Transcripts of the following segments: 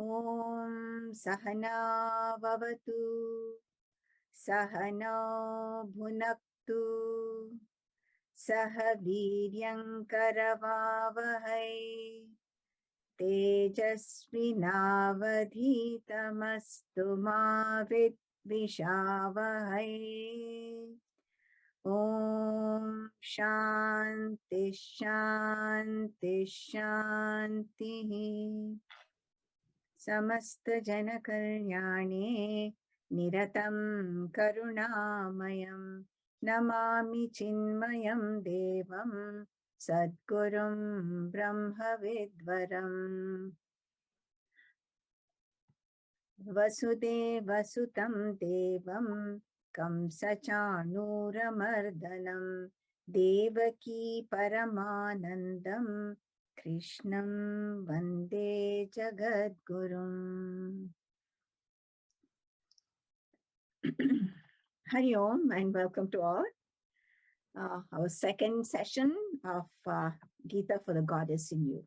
Om Sahana Vavatu Sahano Bhunaktu Saha Viryam Karavavahai Tejasvinavadhitamastu ma vidvishavahai. Om Shanti Shanti Shanti. Samasta Jana Kalyane Niratam Karunamayam Namami Chinmayam Devam Sadgurum Brahmavidvaram. Vasudeva Sutam Devam Kamsachanuramardanam Devaki Paramanandam Krishnam Vande Jagadgurum. Hari Om and welcome to all. Our second session of Gita for the Goddess in You.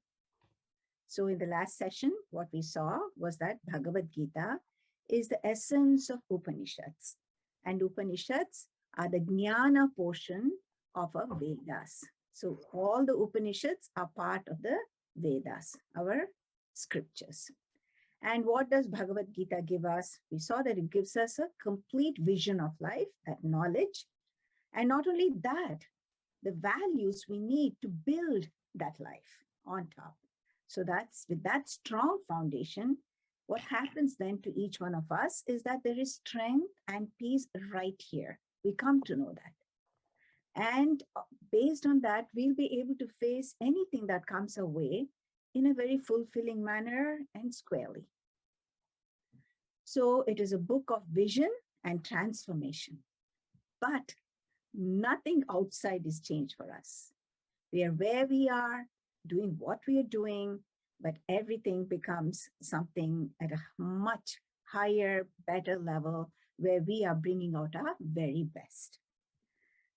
So in the last session, what we saw was that Bhagavad Gita is the essence of Upanishads. And Upanishads are the Jnana portion of our Vedas. So all the Upanishads are part of the Vedas, our scriptures. And what does Bhagavad Gita give us? We saw that it gives us a complete vision of life, that knowledge. And not only that, the values we need to build that life on top. So that's with that strong foundation, what happens then to each one of us is that there is strength and peace right here. We come to know that. And based on that, we'll be able to face anything that comes our way in a very fulfilling manner and squarely. So it is a book of vision and transformation. But nothing outside is changed for us. We are where we are, doing what we are doing, but everything becomes something at a much higher, better level where we are bringing out our very best.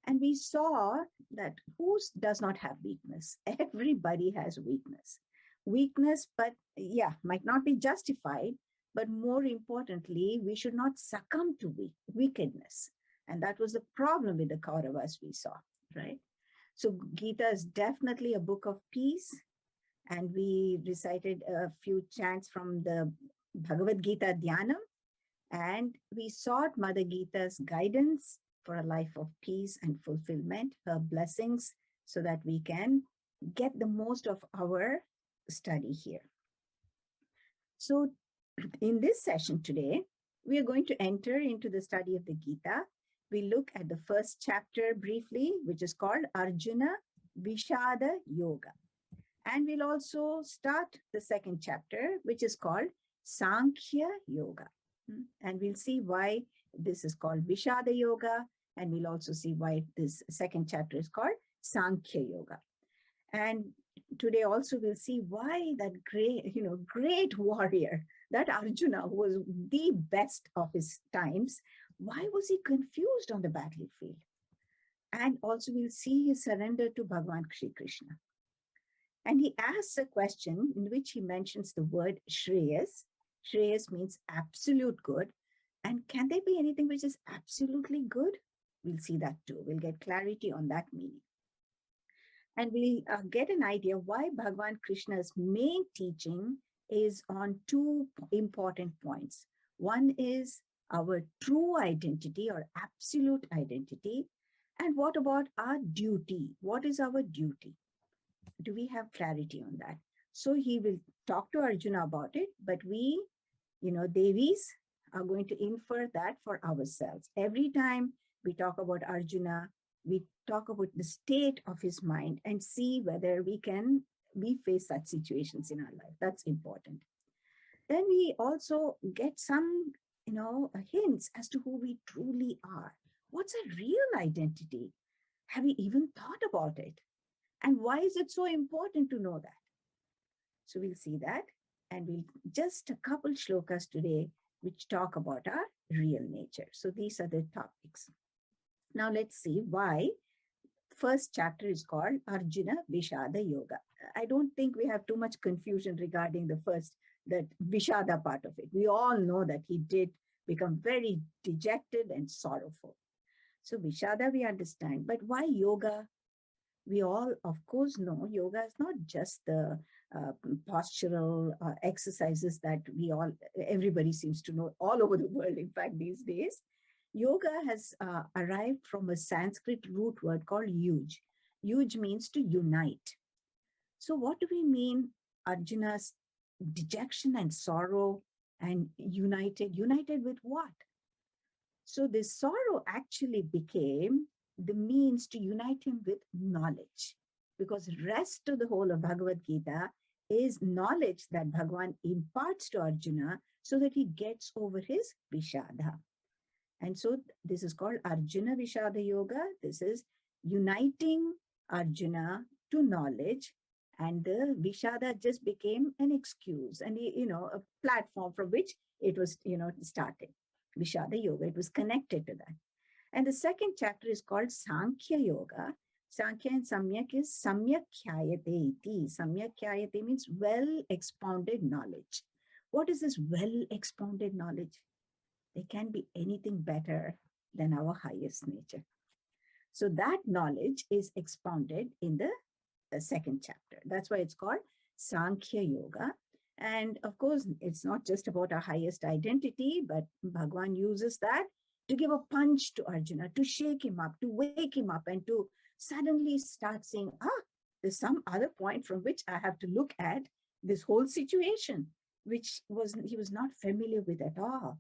And we saw that who does not have weakness? Everybody has weakness. Weakness, but yeah, might not be justified, but more importantly, we should not succumb to wickedness. And that was the problem with the Kauravas we saw, right? So Gita is definitely a book of peace. And we recited a few chants from the Bhagavad Gita Dhyanam. And we sought Mother Gita's guidance for a life of peace and fulfillment, her blessings, so that we can get the most of our study here. So in this session today, we are going to enter into the study of the Gita. We look at the first chapter briefly, which is called Arjuna Vishada Yoga. And we'll also start the second chapter, which is called Sankhya Yoga. And we'll see why this is called Vishada Yoga. And we'll also see why this second chapter is called Sankhya Yoga. And today also we'll see why that great warrior, that Arjuna, who was the best of his times, why was he confused on the battlefield? And also we'll see his surrender to Bhagavan Shri Krishna. And he asks a question in which he mentions the word Shreyas. Shreyas means absolute good. And can there be anything which is absolutely good? We'll see that too. We'll get clarity on that meaning. And we'll get an idea why Bhagavan Krishna's main teaching is on two important points. One is our true identity or absolute identity. And what about our duty? What is our duty? Do we have clarity on that? So he will talk to Arjuna about it, but we, Devis, are going to infer that for ourselves. Every time we talk about Arjuna, we talk about the state of his mind and see whether we face such situations in our life. That's important. Then we also get some, hints as to who we truly are. What's a real identity? Have we even thought about it? And why is it so important to know that? So we'll see that. And we'll just a couple shlokas today, which talk about our real nature. So these are the topics. Now let's see why first chapter is called Arjuna Vishada Yoga. I don't think we have too much confusion regarding the first, that Vishada part of it. We all know that he did become very dejected and sorrowful. So Vishada we understand, but why yoga? We all, of course, know yoga is not just the postural exercises that everybody seems to know all over the world, in fact, these days. Yoga has arrived from a Sanskrit root word called yuj. Yuj means to unite. So what do we mean Arjuna's dejection and sorrow and united? United with what? So this sorrow actually became the means to unite him with knowledge, because rest of the whole of Bhagavad Gita is knowledge that Bhagavan imparts to Arjuna so that he gets over his Vishada. And so this is called Arjuna Vishada Yoga. This is uniting Arjuna to knowledge, and the Vishada just became an excuse and, a platform from which it was, started. Vishada Yoga, it was connected to that. And the second chapter is called Sankhya Yoga. Sankhya and Samyak is Samyak Khyayate iti. Samyak Khyayate means well expounded knowledge. What is this well expounded knowledge? There can be anything better than our highest nature. So that knowledge is expounded in the second chapter. That's why it's called Sankhya Yoga. And of course, it's not just about our highest identity, but Bhagavan uses that to give a punch to Arjuna, to shake him up, to wake him up, and to suddenly start saying, there's some other point from which I have to look at this whole situation, which he was not familiar with at all.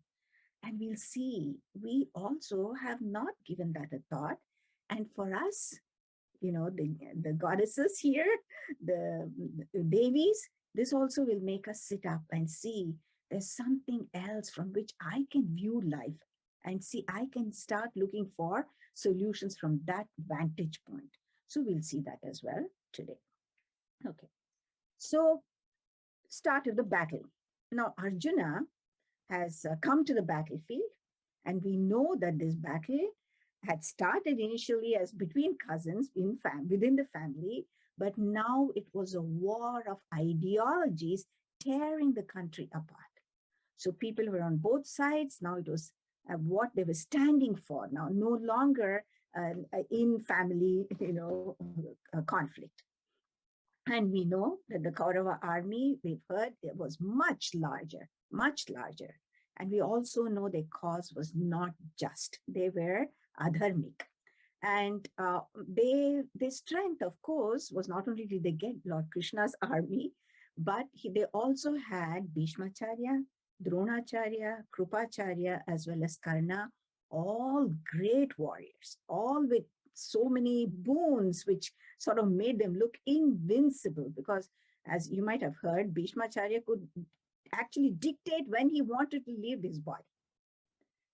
And we'll see, we also have not given that a thought. And for us, the goddesses here, the Devis, this also will make us sit up and see there's something else from which I can view life and see, I can start looking for solutions from that vantage point. So we'll see that as well today. Okay. So start of the battle. Now Arjuna has come to the battlefield, and we know that this battle had started initially as between cousins within the family, but now it was a war of ideologies tearing the country apart. So people were on both sides. Now it was what they were standing for. Now no longer in family, conflict. And we know that the Kaurava army, we've heard, it was much larger. And we also know their cause was not just. They were adharmic. And their strength, of course, was not only did they get Lord Krishna's army, but they also had Bhishmacharya, Dronacharya, Krupacharya, as well as Karna, all great warriors, all with so many boons, which sort of made them look invincible. Because as you might have heard, Bhishmacharya could actually dictate when he wanted to leave his body.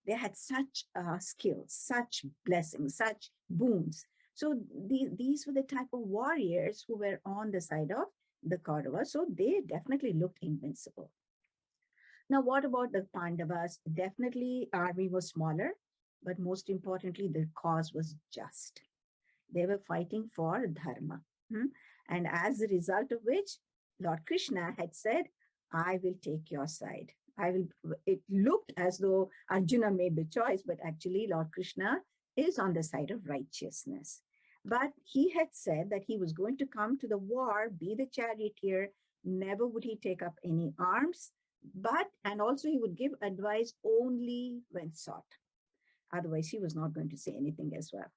They had such skills, such blessings, such boons. So these were the type of warriors who were on the side of the Kauravas. So they definitely looked invincible. Now, what about the Pandavas? Definitely, army was smaller, but most importantly, the cause was just. They were fighting for dharma. And as a result of which, Lord Krishna had said, I will take your side. It looked as though Arjuna made the choice, but actually Lord Krishna is on the side of righteousness. But he had said that he was going to come to the war, be the charioteer, never would he take up any arms, and also he would give advice only when sought. Otherwise, he was not going to say anything as well.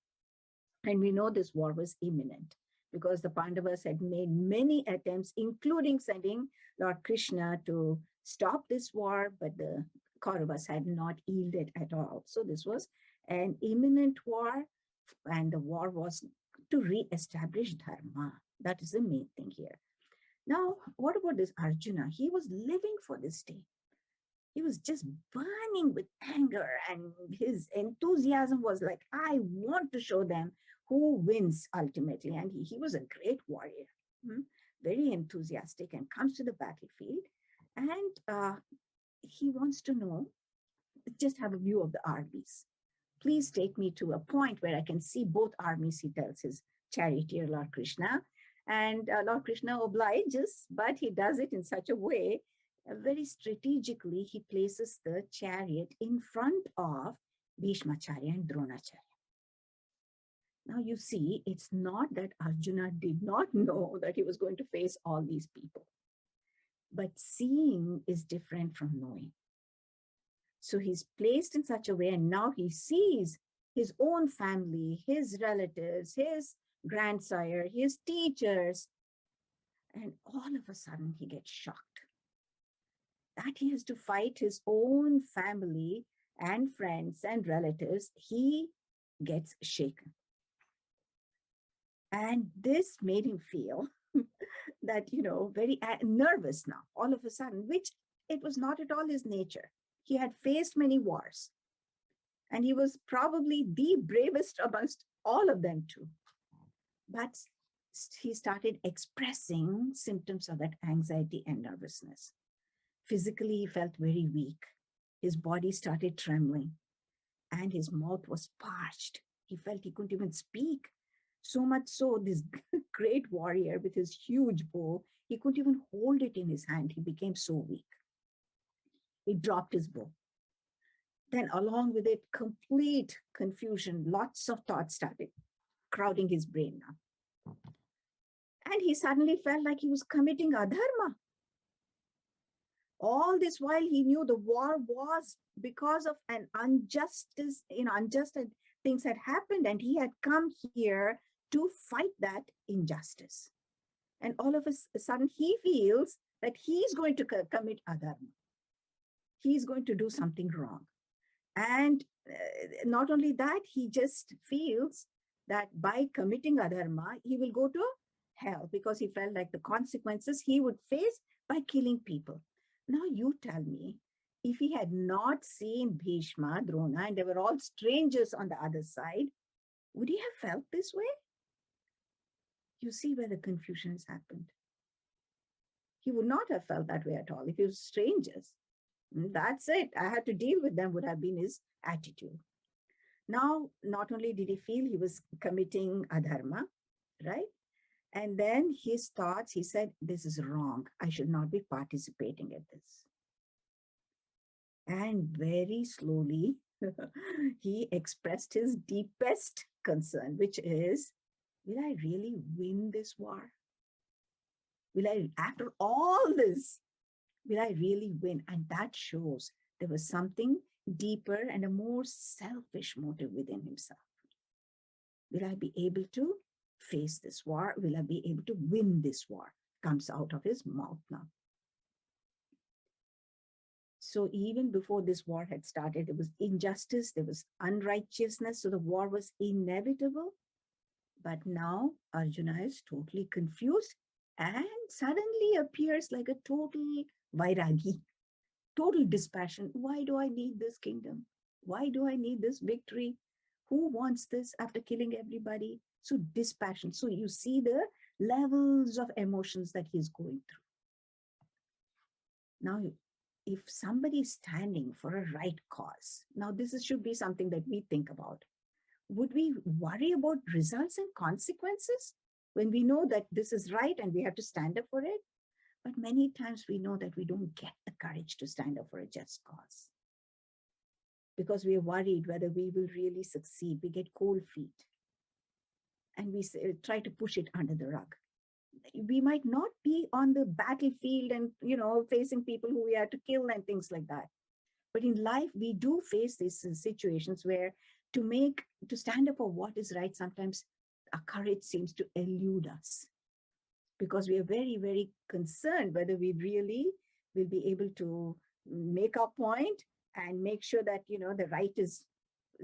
And we know this war was imminent because the Pandavas had made many attempts, including sending Lord Krishna to stop this war, but the Kauravas had not yielded at all. So this was an imminent war, and the war was to re-establish dharma. That is the main thing here. Now, what about this Arjuna? He was living for this day. He was just burning with anger, and his enthusiasm was like, I want to show them who wins ultimately. And he was a great warrior, very enthusiastic, and comes to the battlefield. And he wants to know, just have a view of the armies. Please take me to a point where I can see both armies, he tells his charioteer, Lord Krishna. And Lord Krishna obliges, but he does it in such a way, very strategically, he places the chariot in front of Bhishmacharya and Dronacharya. Now you see, it's not that Arjuna did not know that he was going to face all these people, but seeing is different from knowing. So he's placed in such a way, and now he sees his own family, his relatives, his grandsire, his teachers, and all of a sudden he gets shocked that he has to fight his own family and friends and relatives. He gets shaken. And this made him feel that, very nervous now, all of a sudden, which it was not at all his nature. He had faced many wars, and he was probably the bravest amongst all of them too. But he started expressing symptoms of that anxiety and nervousness. Physically, he felt very weak. His body started trembling, and his mouth was parched. He felt he couldn't even speak. So much so, this great warrior with his huge bow, he couldn't even hold it in his hand. He became so weak. He dropped his bow. Then along with it, complete confusion, lots of thoughts started crowding his brain now. And he suddenly felt like he was committing adharma. All this while he knew the war was because of an injustice, unjust things had happened, and he had come here to fight that injustice. And all of a sudden he feels that he's going to commit adharma. He's going to do something wrong. And not only that, he just feels that by committing adharma, he will go to hell, because he felt like the consequences he would face by killing people. Now you tell me, if he had not seen Bhishma, Drona, and they were all strangers on the other side, would he have felt this way? You see where the confusion has happened. He would not have felt that way at all if he was strangers. That's it. I had to deal with them, would have been his attitude. Now, not only did he feel he was committing adharma, right? And then his thoughts, he said, this is wrong. I should not be participating in this. And very slowly, he expressed his deepest concern, which is, will I really win this war? Will I, after all this, will I really win? And that shows there was something deeper and a more selfish motive within himself. Will I be able to face this war? Will I be able to win this war? Comes out of his mouth now. So even before this war had started, there was injustice, there was unrighteousness, so the war was inevitable. But now Arjuna is totally confused and suddenly appears like a total vairagi, total dispassion. Why do I need this kingdom? Why do I need this victory? Who wants this after killing everybody? So dispassion. So you see the levels of emotions that he's going through. Now, if somebody is standing for a right cause, now should be something that we think about. Would we worry about results and consequences when we know that this is right and we have to stand up for it? But many times we know that we don't get the courage to stand up for a just cause, because we are worried whether we will really succeed. We get cold feet and we try to push it under the rug. We might not be on the battlefield and, facing people who we have to kill and things like that. But in life, we do face these situations where to stand up for what is right, sometimes our courage seems to elude us, because we are very, very concerned whether we really will be able to make our point and make sure that, the right is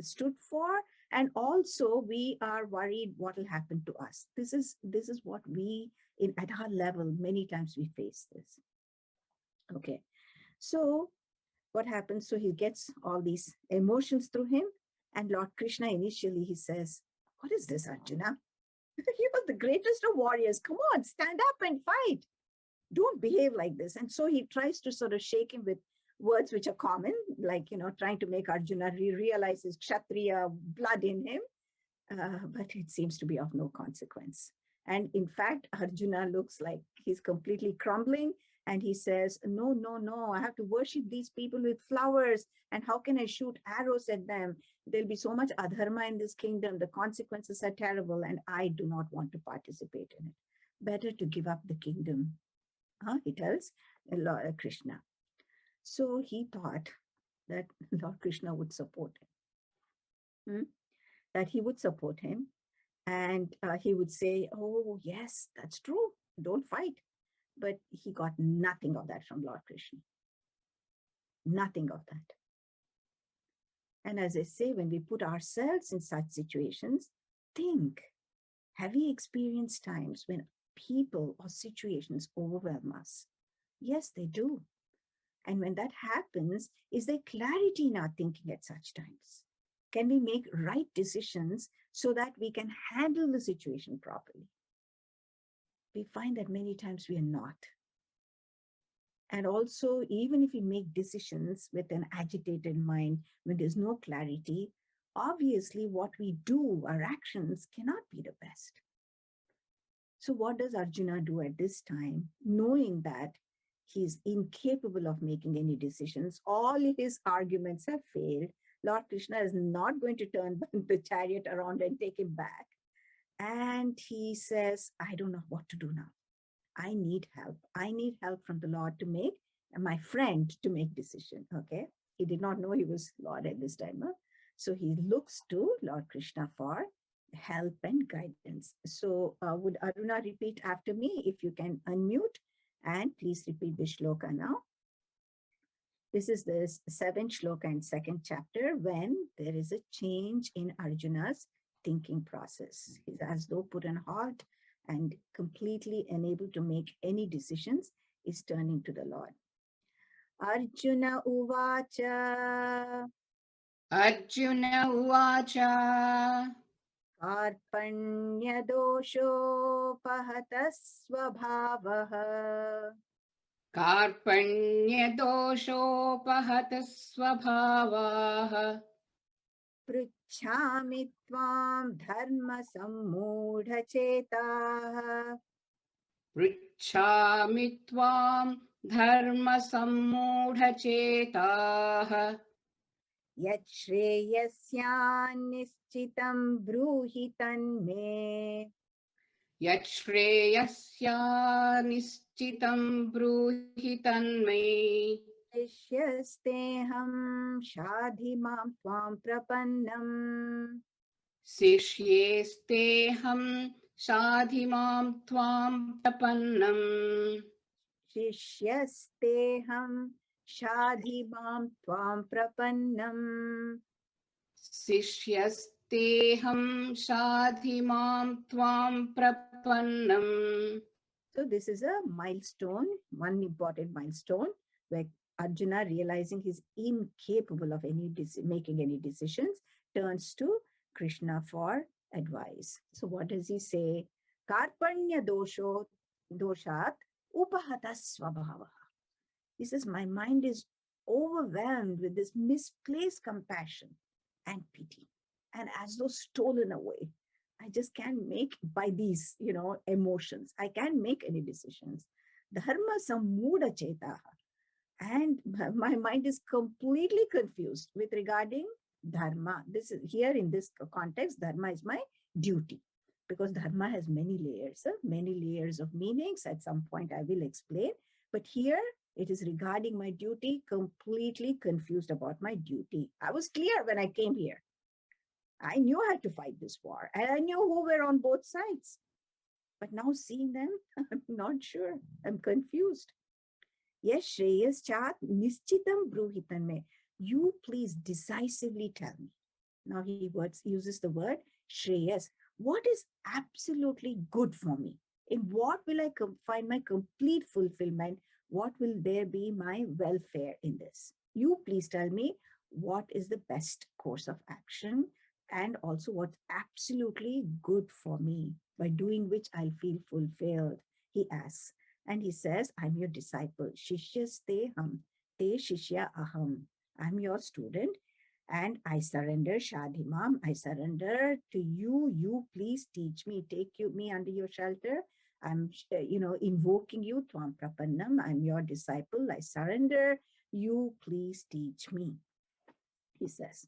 stood for. And also we are worried what will happen to us. This is what we, at our level, many times we face this. Okay. So what happens? So he gets all these emotions through him. And Lord Krishna, initially, he says, what is this, Arjuna? You are the greatest of warriors. Come on, stand up and fight. Don't behave like this. And so he tries to sort of shake him with words which are common, like, trying to make Arjuna realize his Kshatriya blood in him. But it seems to be of no consequence. And in fact, Arjuna looks like he's completely crumbling. And he says, no, no, no, I have to worship these people with flowers. And how can I shoot arrows at them? There'll be so much adharma in this kingdom. The consequences are terrible. And I do not want to participate in it. Better to give up the kingdom, he tells Lord Krishna. So he thought that Lord Krishna would support him, that he would support him. And he would say, oh, yes, that's true. Don't fight. But he got nothing of that from Lord Krishna. Nothing of that. And as I say, when we put ourselves in such situations, think, have we experienced times when people or situations overwhelm us? Yes, they do. And when that happens, is there clarity in our thinking at such times? Can we make right decisions so that we can handle the situation properly? We find that many times we are not. And also, even if we make decisions with an agitated mind, when there's no clarity, obviously what we do, our actions cannot be the best. So what does Arjuna do at this time, knowing that he's incapable of making any decisions? All his arguments have failed. Lord Krishna is not going to turn the chariot around and take him back. And he says, I don't know what to do now. I need help. I need help from the Lord to make, my friend to make decision. Okay. He did not know he was Lord at this time. So he looks to Lord Krishna for help and guidance. So would Aruna repeat after me? If you can unmute, and please repeat the shloka now. This is the 7th shloka and 2nd chapter, when there is a change in Arjuna's thinking process. He's as though put on halt and completely unable to make any decisions, is turning to the Lord. Arjuna uvacha. Arjuna uvacha. Karpanya dosho pahatasvabhavaha. Karpanya doshopahat svabhavaha. Pruchhami tvam dharma sammudha-chetah. Pruchhami tvam dharma sammudha-chetah. Yat shreyasyan nishchitam bruhi tanme. Yat shreyasya nishchitam bruhi tanme. Shishyasteham shadhimam tvam prapannam. Sishyesteham sadhimam tvam prapannam. Shishyasteham shadhimam tvam prapannam. Sishyasteham sadhimam tvam prapannam. So this is a milestone, one important milestone, where Arjuna, realizing he's incapable of making any decisions, turns to Krishna for advice. So what does he say? Karpanya doshat upahata swabhava. He says, my mind is overwhelmed with this misplaced compassion and pity, and as though stolen away. I just can't make by these, emotions. I can't make any decisions. Dharma sammuda chetaha. And my mind is completely confused with regarding dharma. This is here in this context, dharma is my duty, because dharma has many layers of meanings. At some point I will explain, but here it is regarding my duty, completely confused about my duty. I was clear when I came here. I knew I had to fight this war, and I knew who were on both sides. But now seeing them, I'm not sure. I'm confused. Yes, Shreyas Chat Nischitam Bruhitan me. You please decisively tell me. Now he uses the word Shreyas. What is absolutely good for me? In what will I find my complete fulfillment? What will there be my welfare in this? You please tell me what is the best course of action, and also what's absolutely good for me, by doing which I'll feel fulfilled, he asks. And he says, I'm your disciple. Shishyasteham, te shishya aham. I'm your student. And I surrender, Shadhimam, I surrender to you. You please teach me, me under your shelter. I'm, invoking you, Tvam Prapannam. I'm your disciple. I surrender. You please teach me, he says.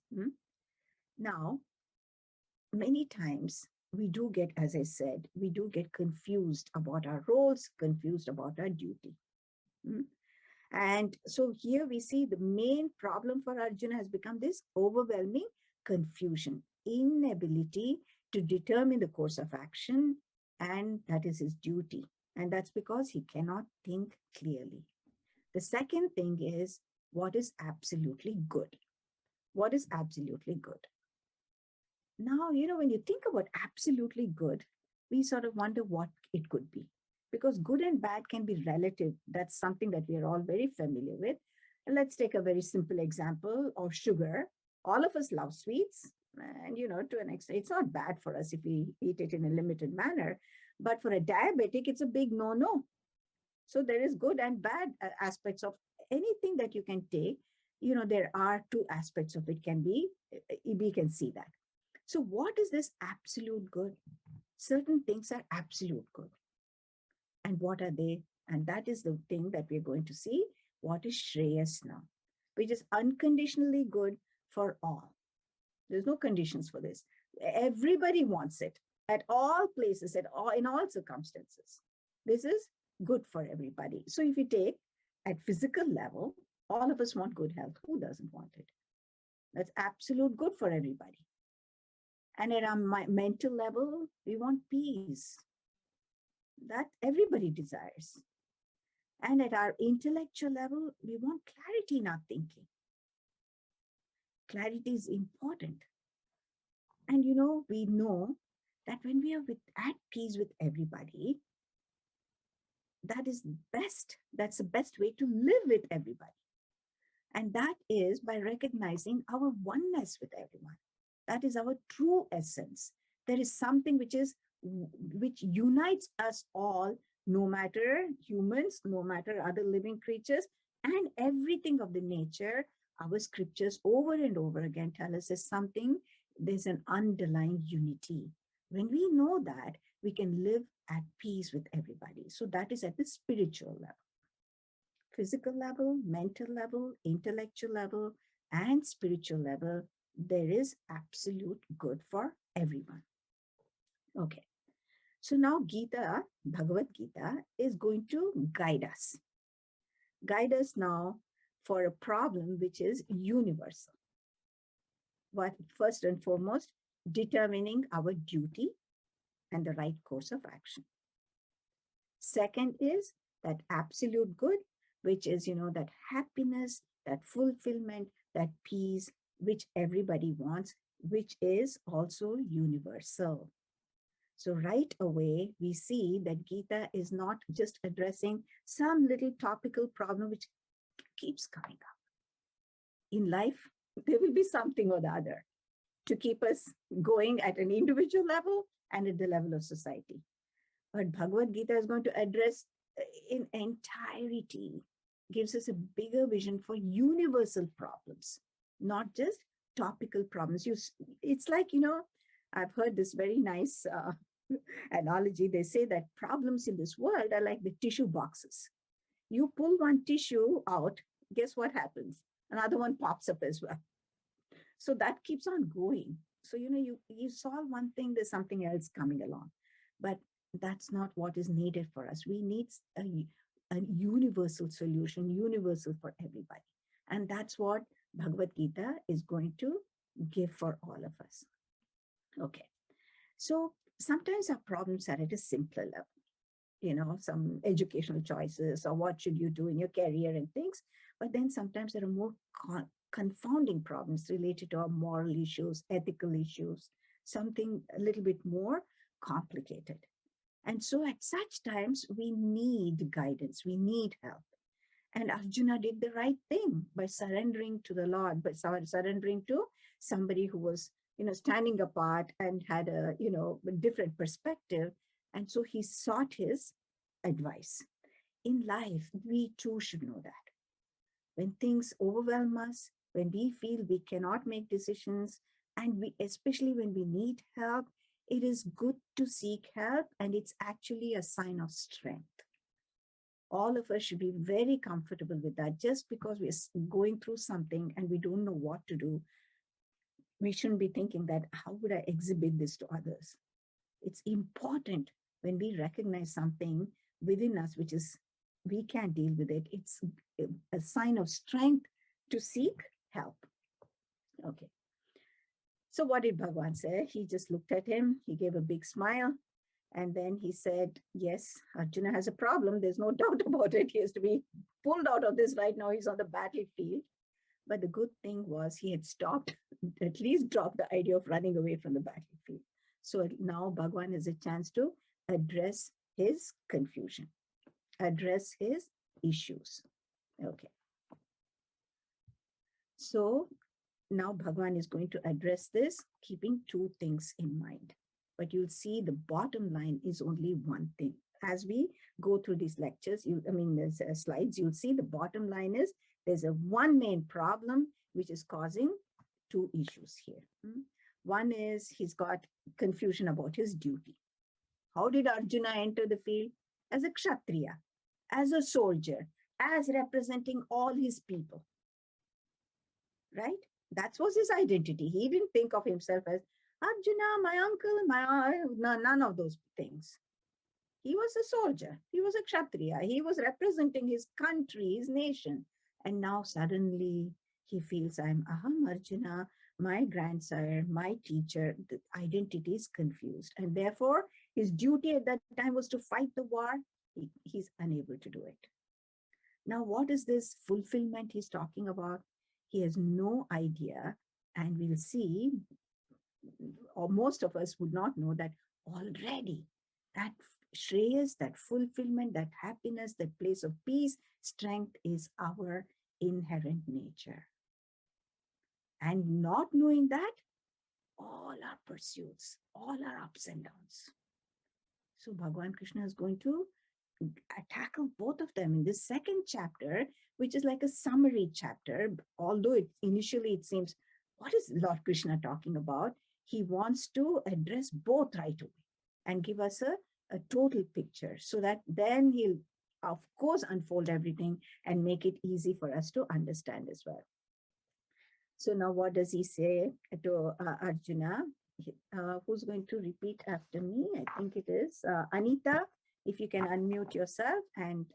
Now, many times we do get, as I said, we do get confused about our roles, confused about our duty. And so here we see the main problem for Arjuna has become this overwhelming confusion, inability to determine the course of action, and that is his duty. And that's because he cannot think clearly. The second thing is, what is absolutely good? What is absolutely good? Now, when you think about absolutely good, we sort of wonder what it could be. Because good and bad can be relative. That's something that we are all very familiar with. And let's take a very simple example of sugar. All of us love sweets. And, to an extent, it's not bad for us if we eat it in a limited manner. But for a diabetic, it's a big no-no. So there is good and bad aspects of anything that you can take. There are two aspects of it we can see that. So what is this absolute good? Certain things are absolute good. And what are they? And that is the thing that we're going to see. What is Shreyasna, which is unconditionally good for all. There's no conditions for this. Everybody wants it at all places, in all circumstances. This is good for everybody. So if you take at physical level, all of us want good health. Who doesn't want it? That's absolute good for everybody. And at our mental level, we want peace. That everybody desires. And at our intellectual level, we want clarity in our thinking. Clarity is important. And we know that when we are at peace with everybody, that is best. That's the best way to live with everybody. And that is by recognizing our oneness with everyone. That is our true essence. There is something which unites us all, no matter humans, no matter other living creatures, and everything of the nature. Our scriptures over and over again tell us there's an underlying unity. When we know that, we can live at peace with everybody. So that is at the spiritual level. Physical level, mental level, intellectual level, and spiritual level, there is absolute good for everyone. Okay. So now Gita, Bhagavad Gita, is going to guide us. Guide us now for a problem which is universal. But first and foremost, determining our duty and the right course of action. Second is that absolute good, which is, that happiness, that fulfillment, that peace, which everybody wants, which is also universal. So right away, we see that Gita is not just addressing some little topical problem which keeps coming up. In life, there will be something or the other to keep us going at an individual level and at the level of society. But Bhagavad Gita is going to address in entirety, gives us a bigger vision for universal problems, not just topical problems. It's like, I've heard this very nice analogy. They say that problems in this world are like the tissue boxes. You pull one tissue out, guess what happens? Another one pops up as well. So that keeps on going. So, you solve one thing, there's something else coming along. But that's not what is needed for us. We need a universal solution, universal for everybody. And that's what Bhagavad Gita is going to give for all of us. Okay. So sometimes our problems are at a simpler level, some educational choices or what should you do in your career and things. But then sometimes there are more confounding problems related to our moral issues, ethical issues, something a little bit more complicated. And so at such times, we need guidance, we need help. And Arjuna did the right thing by surrendering to the Lord, by surrendering to somebody who was, standing apart and had a different perspective. And so he sought his advice. In life, we too should know that. When things overwhelm us, when we feel we cannot make decisions, and especially when we need help, it is good to seek help, and it's actually a sign of strength. All of us should be very comfortable with that. Just because we're going through something and we don't know what to do, we shouldn't be thinking that, how would I exhibit this to others? It's important when we recognize something within us, which is we can't deal with it. It's a sign of strength to seek help. Okay. So what did Bhagwan say? He just looked at him. He gave a big smile. And then he said, yes, Arjuna has a problem. There's no doubt about it. He has to be pulled out of this right now. He's on the battlefield. But the good thing was he had stopped, at least dropped the idea of running away from the battlefield. So now Bhagwan has a chance to address his confusion, address his issues. Okay. So now Bhagwan is going to address this, keeping two things in mind. But you'll see the bottom line is only one thing. As we go through these lectures, there's slides, you'll see the bottom line is there's a one main problem which is causing two issues here. One is he's got confusion about his duty. How did Arjuna enter the field? As a Kshatriya, as a soldier, as representing all his people. Right? That was his identity. He didn't think of himself as Arjuna, my uncle, none of those things. He was a soldier. He was a Kshatriya. He was representing his country, his nation. And now suddenly he feels, I'm Aham Arjuna, my grandsire, my teacher. The identity is confused. And therefore, his duty at that time was to fight the war. He's unable to do it. Now, what is this fulfillment he's talking about? He has no idea. And we'll see, or most of us would not know that already that Shreyas, that fulfillment, that happiness, that place of peace, strength is our inherent nature. And not knowing that, all our pursuits, all our ups and downs. So Bhagavan Krishna is going to tackle both of them in this second chapter, which is like a summary chapter. Although initially it seems, what is Lord Krishna talking about? He wants to address both right away and give us a total picture, so that then he'll, of course, unfold everything and make it easy for us to understand as well. So now what does he say to Arjuna? Who's going to repeat after me? I think it is Anita. If you can unmute yourself and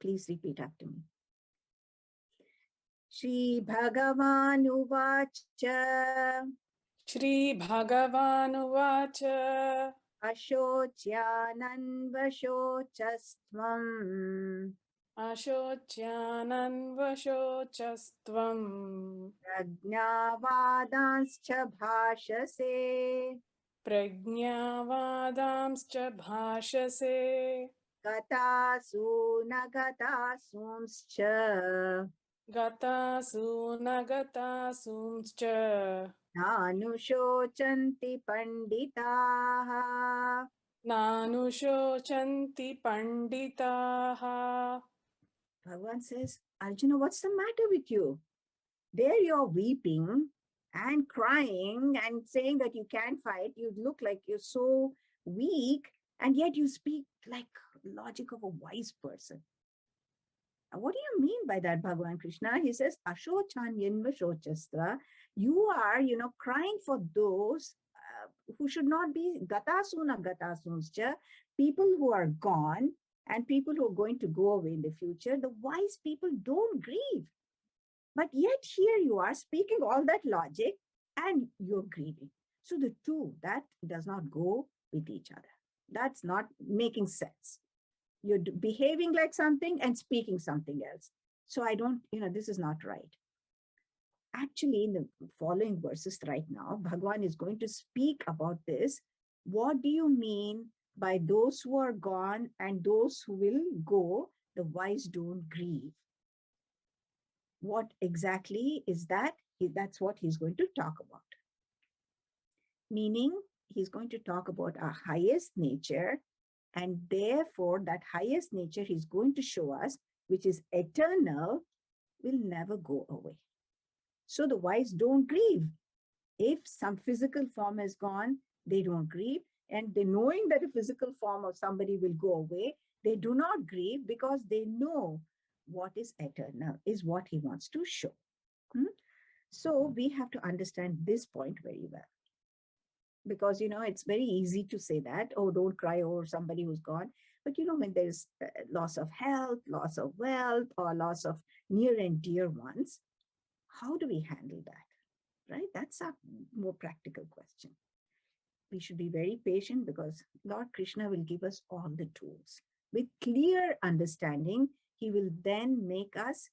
please repeat after me. Shri Bhagavan Uvacha. Shri Bhagavan Uvacha. Ashocyanan Vashochastvam. Ashocyanan Vashochastvam. Prajnavadanscha bhashase. Prajnavadamscha bhashase. Gatasu nagatasumscha. Gatasu nagatasumscha. Nanushocanti panditaha. Nanushocanti panditaha. Bhagavan says, Arjuna, what's the matter with you? There you're weeping and crying and saying that you can't fight. You look like you're so weak, and yet you speak like logic of a wise person. Now, what do you mean by that, Bhagavan Krishna? He says, Ashochanyanva shochastra. You are, crying for those who should not be gatasuna gatasunscha, people who are gone and people who are going to go away in the future. The wise people don't grieve. But yet here you are speaking all that logic and you're grieving. So the two, that does not go with each other. That's not making sense. You're behaving like something and speaking something else. So I don't, this is not right. Actually, in the following verses right now, Bhagavan is going to speak about this. What do you mean by those who are gone and those who will go, the wise don't grieve? What exactly is that? That's what he's going to talk about. Meaning, he's going to talk about our highest nature, and therefore that highest nature he's going to show us, which is eternal, will never go away. So the wise don't grieve. If some physical form is gone, they don't grieve. And they knowing that a physical form of somebody will go away, they do not grieve because they know what is eternal is what he wants to show. So we have to understand this point very well. Because, it's very easy to say that, oh, don't cry over somebody who's gone. But, when there's loss of health, loss of wealth, or loss of near and dear ones, how do we handle that? Right? That's a more practical question. We should be very patient because Lord Krishna will give us all the tools. With clear understanding, he will then make us,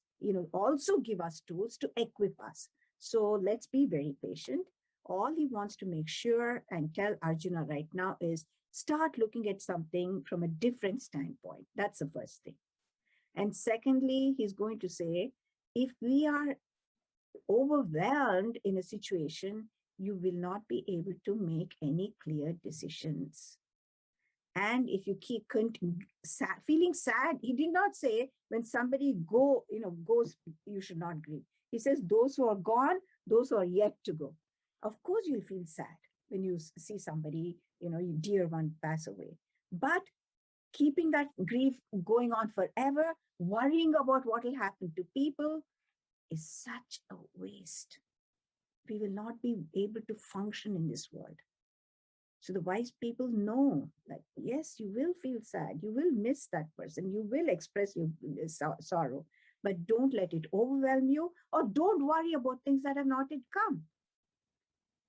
also give us tools to equip us. So let's be very patient. All he wants to make sure and tell Arjuna right now is start looking at something from a different standpoint. That's the first thing. And secondly, he's going to say, if we are overwhelmed in a situation, you will not be able to make any clear decisions. And if you keep feeling sad, he did not say when somebody goes, you should not grieve. He says those who are gone, those who are yet to go. Of course, you'll feel sad when you see somebody, your dear one pass away. But keeping that grief going on forever, worrying about what will happen to people is such a waste. We will not be able to function in this world. So the wise people know that, yes, you will feel sad. You will miss that person. You will express your sorrow, but don't let it overwhelm you, or don't worry about things that have not yet come.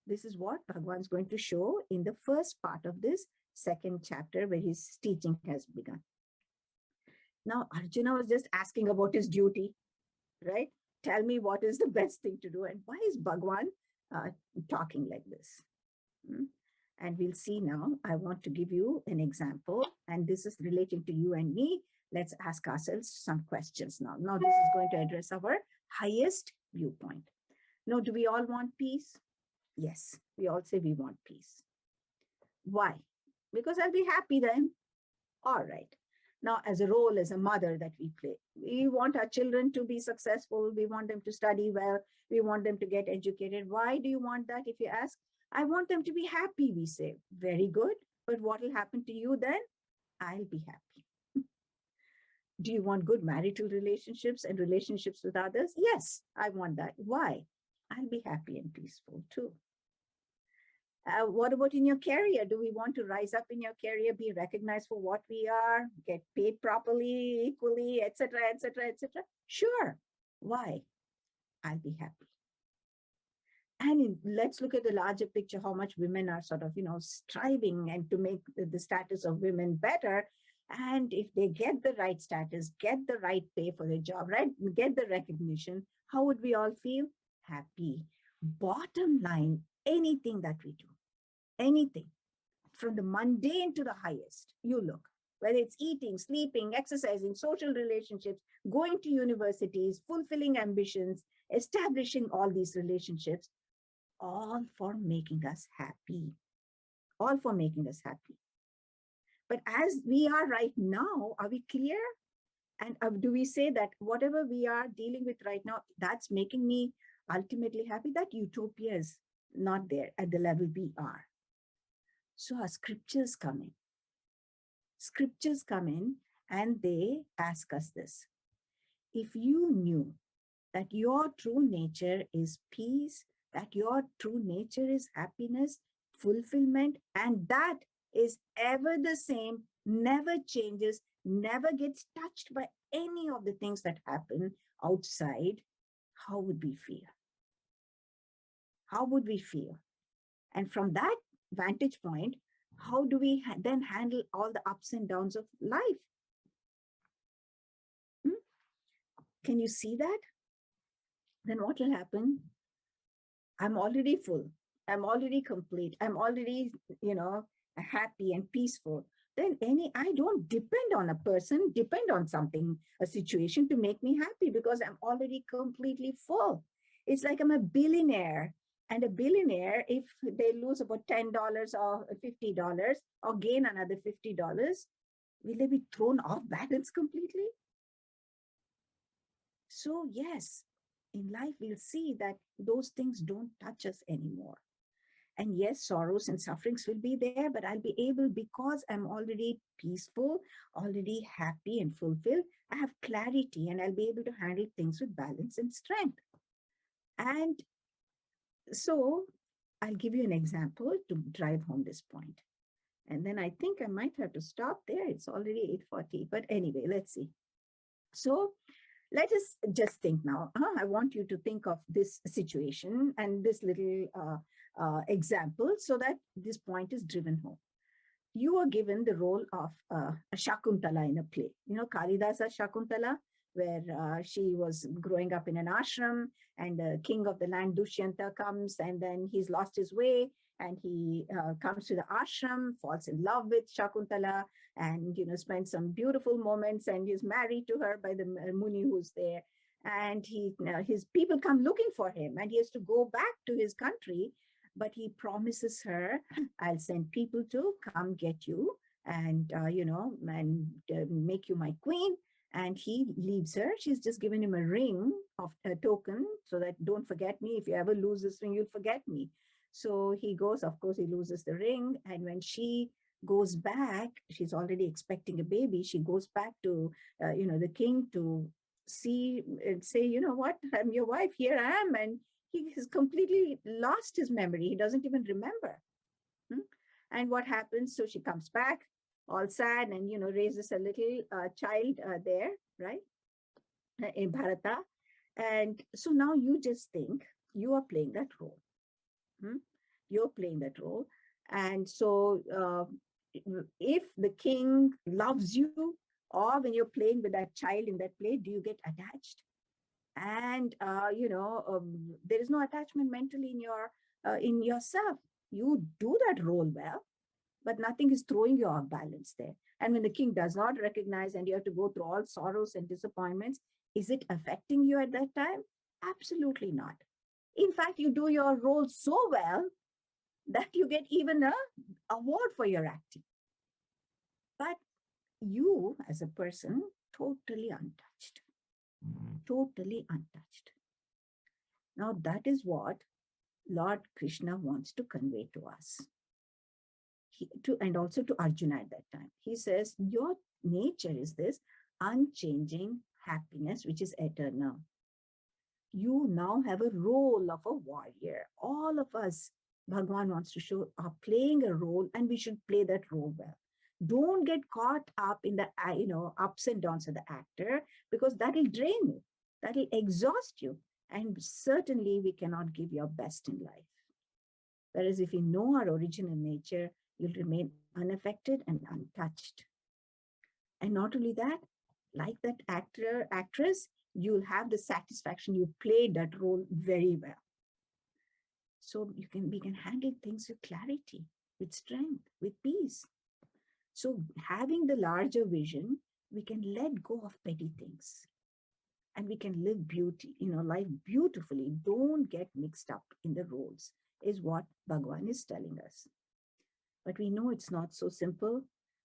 This is what Bhagavan is going to show in the first part of this second chapter where his teaching has begun. Now, Arjuna was just asking about his duty, right? Tell me what is the best thing to do. And why is Bhagavan talking like this? And we'll see now. I want to give you an example, and this is relating to you and me. Let's ask ourselves some questions now. Now, this is going to address our highest viewpoint. Now, do we all want peace? Yes, we all say we want peace. Why? Because I'll be happy then. All right. Now, as a role, as a mother that we play, we want our children to be successful. We want them to study well. We want them to get educated. Why do you want that? If you ask, I want them to be happy, we say. Very good. But what will happen to you then? I'll be happy. Do you want good marital relationships and relationships with others? Yes, I want that. Why? I'll be happy and peaceful too. What about in your career? Do we want to rise up in your career, be recognized for what we are, get paid properly, equally, etc., etc., etc.? Sure. Why? I'll be happy. And let's look at the larger picture, how much women are sort of, striving and to make the status of women better. And if they get the right status, get the right pay for their job, right, get the recognition, how would we all feel? Happy. Bottom line, anything that we do, anything, from the mundane to the highest, you look, whether it's eating, sleeping, exercising, social relationships, going to universities, fulfilling ambitions, establishing all these relationships, all for making us happy. All for making us happy. But as we are right now, are we clear? And do we say that whatever we are dealing with right now, that's making me ultimately happy? That utopia is not there at the level we are. So our scriptures come in. Scriptures come in and they ask us this. If you knew that your true nature is peace, that your true nature is happiness, fulfillment, and that is ever the same, never changes, never gets touched by any of the things that happen outside, how would we feel? How would we feel? And from that vantage point, how do we then handle all the ups and downs of life? Can you see that? Then what will happen? I'm already full. I'm already complete. I'm already, happy and peaceful. Then I don't depend on a person, depend on something, a situation to make me happy because I'm already completely full. It's like I'm a billionaire. And a billionaire, if they lose about $10 or $50 or gain another $50, will they be thrown off balance completely? So yes, in life, we'll see that those things don't touch us anymore. And yes, sorrows and sufferings will be there, but I'll be able, because I'm already peaceful, already happy and fulfilled, I have clarity and I'll be able to handle things with balance and strength. And so I'll give you an example to drive home this point. And then I think I might have to stop there. It's already 8:40, but anyway, let's see. So let us just think now. I want you to think of this situation and this little example so that this point is driven home. You are given the role of a Shakuntala in a play. You know, Kalidasa Shakuntala, where she was growing up in an ashram, and the king of the land, Dushyanta, comes, and then he's lost his way, and he comes to the ashram, falls in love with Shakuntala, and spends some beautiful moments, and he's married to her by the Muni who's there. And his people come looking for him, and he has to go back to his country. But he promises her, I'll send people to come get you and, make you my queen. And he leaves her. She's just given him a ring of a token so that don't forget me. If you ever lose this ring, you'll forget me. So he goes, of course, he loses the ring. And when she goes back, she's already expecting a baby. She goes back to, the king to see and say, you know what, I'm your wife, here I am. And he has completely lost his memory. He doesn't even remember. And what happens? So she comes back all sad and, raises a little child there, right? In Bharata. And so now you just think you are playing that role. You're playing that role. And so if the king loves you, or when you're playing with that child in that play, do you get attached? And there is no attachment mentally in yourself. You do that role well, but nothing is throwing you off balance there. And when the king does not recognize and you have to go through all sorrows and disappointments, is it affecting you at that time? Absolutely not. In fact, you do your role so well that you get even an award for your acting. But you as a person, totally untouched. Totally untouched. Now that is what Lord Krishna wants to convey to us. And also to Arjuna at that time. He says, your nature is this unchanging happiness, which is eternal. You now have a role of a warrior. All of us, Bhagavan wants to show, are playing a role, and we should play that role well. Don't get caught up in the ups and downs of the actor, because that will drain you, that will exhaust you, and certainly we cannot give your best in life. Whereas if we know our original nature, you'll remain unaffected and untouched. And not only that, like that actor, actress, you'll have the satisfaction you played that role very well. So we can handle things with clarity, with strength, with peace. So having the larger vision, we can let go of petty things, and we can live life beautifully. Don't get mixed up in the roles, is what Bhagavan is telling us. But we know it's not so simple.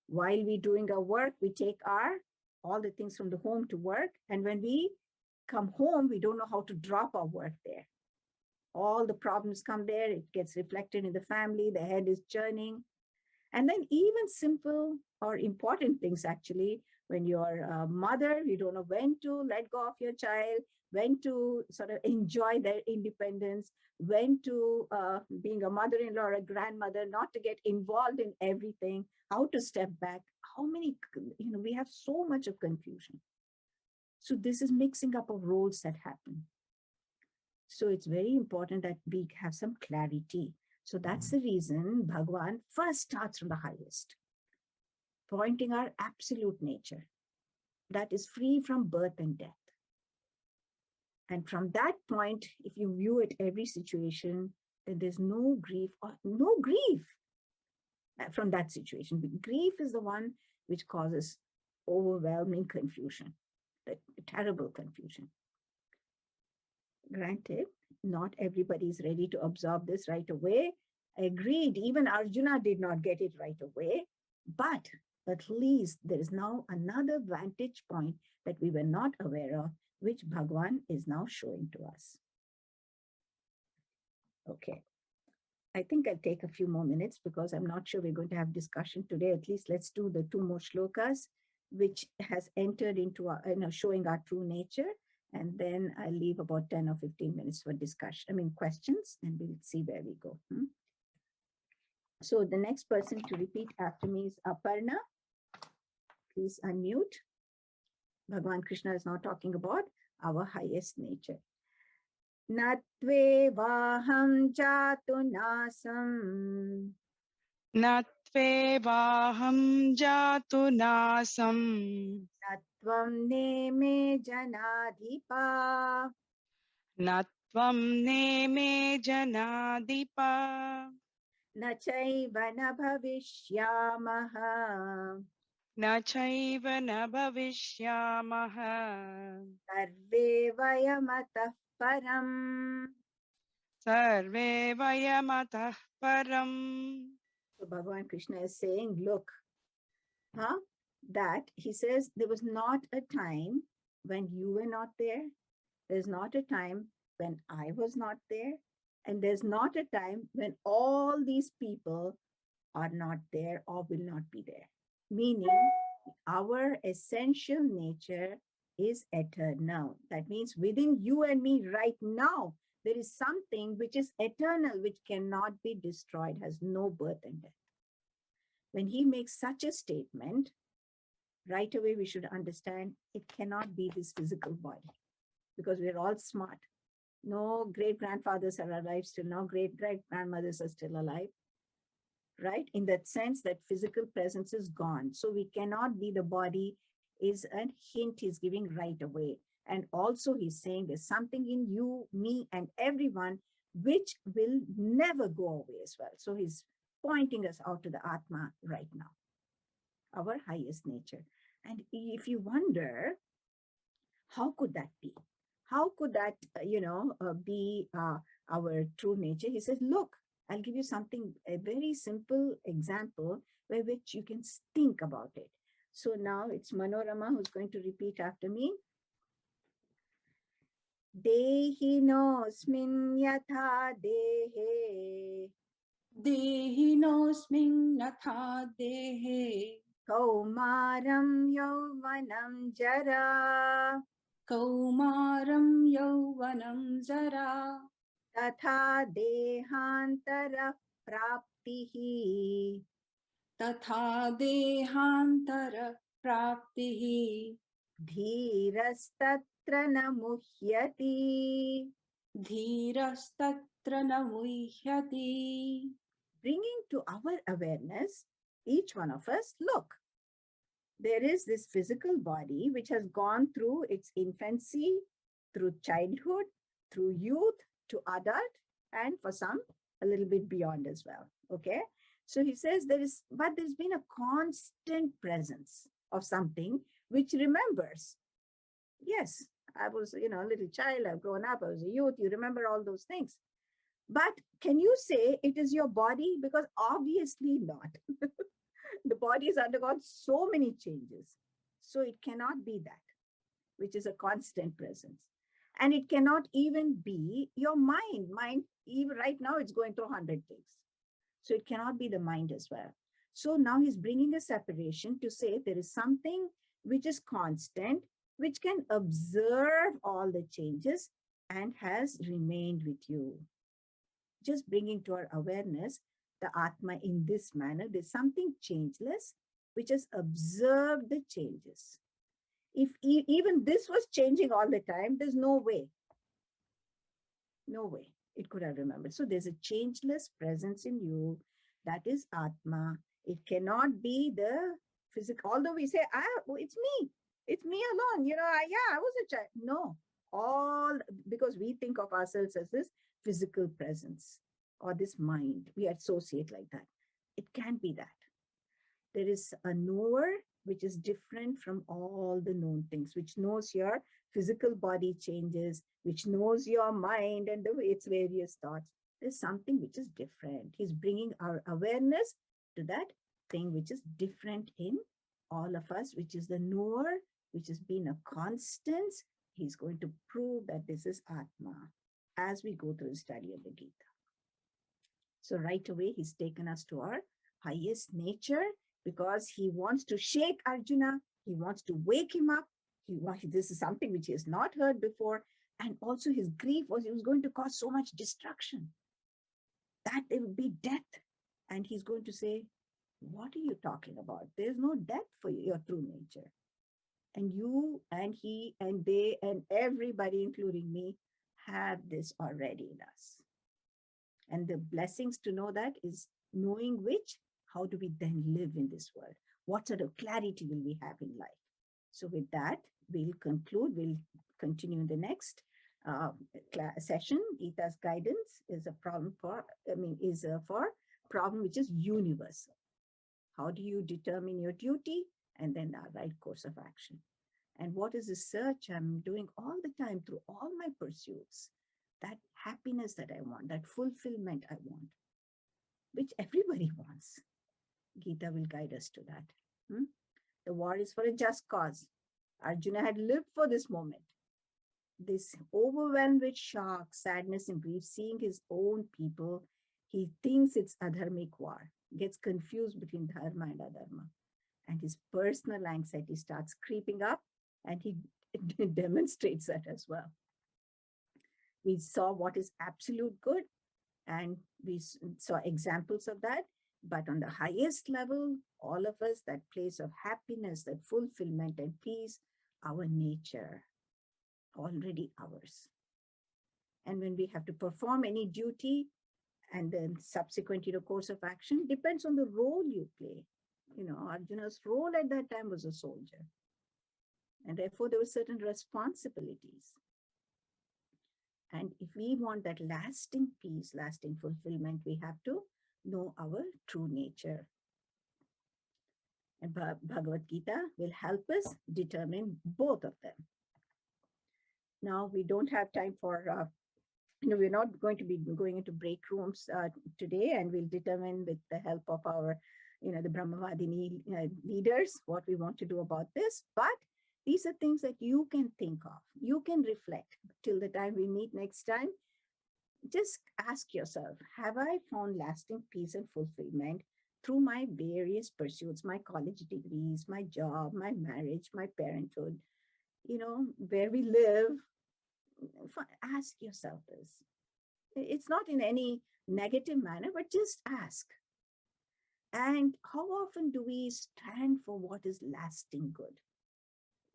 While we're doing our work, we take all the things from the home to work. And when we come home, we don't know how to drop our work there. All the problems come there. It gets reflected in the family. The head is churning. And then even simple or important things, actually, when you're a mother, you don't know when to let go of your child, when to sort of enjoy their independence, when to, being a mother-in-law or a grandmother, not to get involved in everything, how to step back. How many, we have so much of confusion. So this is mixing up of roles that happen. So it's very important that we have some clarity. So that's the reason Bhagavan first starts from the highest, pointing our absolute nature that is free from birth and death. And from that point, if you view it every situation, then there's no grief from that situation. Grief is the one which causes overwhelming confusion, the terrible confusion. Granted, not everybody is ready to absorb this right away. Agreed, even Arjuna did not get it right away, but at least there is now another vantage point that we were not aware of, which Bhagwan is now showing to us. Okay. I think I'll take a few more minutes because I'm not sure we're going to have discussion today. At least let's do the 2 more shlokas, which has entered into our, showing our true nature. And then I'll leave about 10 or 15 minutes for discussion, questions, and we'll see where we go. So the next person to repeat after me is Aparna. Please unmute. Bhagavan Krishna is now talking about our highest nature. Natve vaham jatu nasam. Natve vaham jatu nasam. Natvam neme janadhipa. Natvam neme janadipa. Nachaiva na bhavishyamaha. Nachaiva na bhavishyamaha. Sarve vayamatah param. Sarve vayamatah param. So Bhagavan Krishna is saying, look, that he says there was not a time when you were not there. There's not a time when I was not there. And there's not a time when all these people are not there or will not be there. Meaning our essential nature is eternal. That means within you and me right now, there is something which is eternal, which cannot be destroyed, has no birth and death. When he makes such a statement, right away we should understand it cannot be this physical body, because we're all smart. No great-grandfathers are alive still, no great-grandmothers are still alive, right? In that sense that physical presence is gone. So we cannot be the body is a hint he's giving right away. And also he's saying there's something in you, me, and everyone which will never go away as well. So he's pointing us out to the Atma right now, our highest nature. And if you wonder, how could that be? How could that, be our true nature? He says, look, I'll give you something, a very simple example by which you can think about it. So now it's Manorama who's going to repeat after me. Dehinosmin yatha dehe. Dehinosmin natha dehe. Kaumaram yauvanam jara. Kaumaram yauvanam zara. Tatha dehantara praptihi. Tatha dehantara praptihi. Dhirastatra na muhyati. Dhirastatra na muhyati. Bringing to our awareness, each one of us, look, there is this physical body which has gone through its infancy, through childhood, through youth, to adult, and for some, a little bit beyond as well. Okay. So he says there's been a constant presence of something which remembers. Yes, I was, a little child, I've grown up, I was a youth, you remember all those things. But can you say it is your body? Because obviously not. The body has undergone so many changes. So it cannot be that, which is a constant presence. And it cannot even be your mind. Mind, even right now, it's going through 100 things. So it cannot be the mind as well. So now he's bringing a separation to say there is something which is constant, which can observe all the changes and has remained with you. Just bringing to our awareness the Atma in this manner. There's something changeless which has observed the changes. If even this was changing all the time, there's no way it could have remembered. So there's a changeless presence in you. That is Atma. It cannot be the physical. Although we say, it's me alone. I was a child. No, because we think of ourselves as this physical presence or this mind. We associate like that. It can't be that. There is a knower which is different from all the known things, which knows your physical body changes, which knows your mind and its various thoughts. There's something which is different. He's bringing our awareness to that thing which is different in all of us, which is the knower, which has been a constant, He's going to prove that this is Atma as we go through the study of the Gita. So right away, he's taken us to our highest nature because he wants to shake Arjuna. He wants to wake him up. This is something which he has not heard before. And also his grief was it was going to cause so much destruction that there would be death. And he's going to say, what are you talking about? There's no death for your true nature. And you and he and they and everybody, including me, have this already in us. And the blessings to know that is knowing which, how do we then live in this world? What sort of clarity will we have in life? So with that, we'll conclude. We'll continue in the next session. Gita's guidance is a problem for problem which is universal. How do you determine your duty and then our right course of action? And what is the search I'm doing all the time through all my pursuits? That happiness that I want, that fulfillment I want, which everybody wants. Gita will guide us to that. The war is for a just cause. Arjuna had lived for this moment. This overwhelmed with shock, sadness, and grief, seeing his own people, he thinks it's adharmic war, gets confused between dharma and adharma. And his personal anxiety starts creeping up, and he demonstrates that as well. We saw what is absolute good, and we saw examples of that. But on the highest level, all of us, that place of happiness, that fulfillment and peace, our nature, already ours. And when we have to perform any duty and then subsequent course of action, depends on the role you play. Arjuna's role at that time was a soldier. And therefore, there were certain responsibilities. And if we want that lasting peace, lasting fulfillment, we have to know our true nature. And Bhagavad Gita will help us determine both of them. Now, we don't have time for, we're not going to be going into break rooms today, and we'll determine with the help of our, the Bramhavaadini leaders, what we want to do about this. But these are things that you can think of. You can reflect till the time we meet next time. Just ask yourself, have I found lasting peace and fulfillment through my various pursuits, my college degrees, my job, my marriage, my parenthood, where we live? Ask yourself this. It's not in any negative manner, but just ask. And how often do we stand for what is lasting good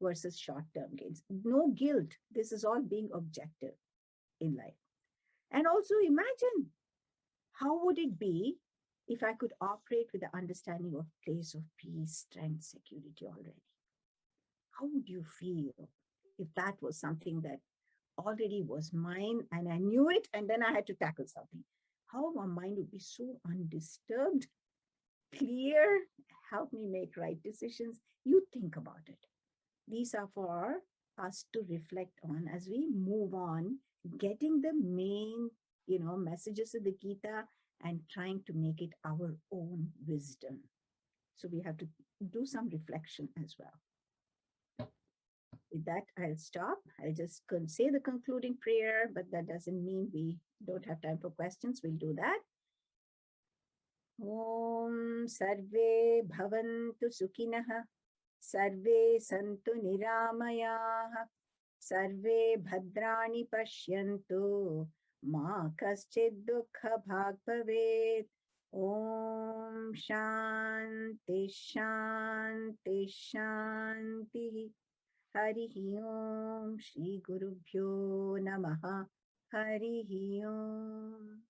versus short-term gains? No guilt. This is all being objective in life. And also imagine, how would it be if I could operate with the understanding of place of peace, strength, security already? How would you feel if that was something that already was mine and I knew it and then I had to tackle something? How my mind would be so undisturbed, clear, help me make right decisions. You think about it. These are for us to reflect on as we move on, getting the main, messages of the Gita and trying to make it our own wisdom. So we have to do some reflection as well. With that, I'll stop. I'll just say the concluding prayer, but that doesn't mean we don't have time for questions. We'll do that. Om Sarve Bhavantu Sukhinah, Sarve Santu Niramayah, Sarve Bhadrani Pashyantu, Ma Kaschid Dukha Bhag Bhavet. Om Shanti Shanti Shanti. Harihi Om Shri Gurubhyo Namaha. Harihi Om.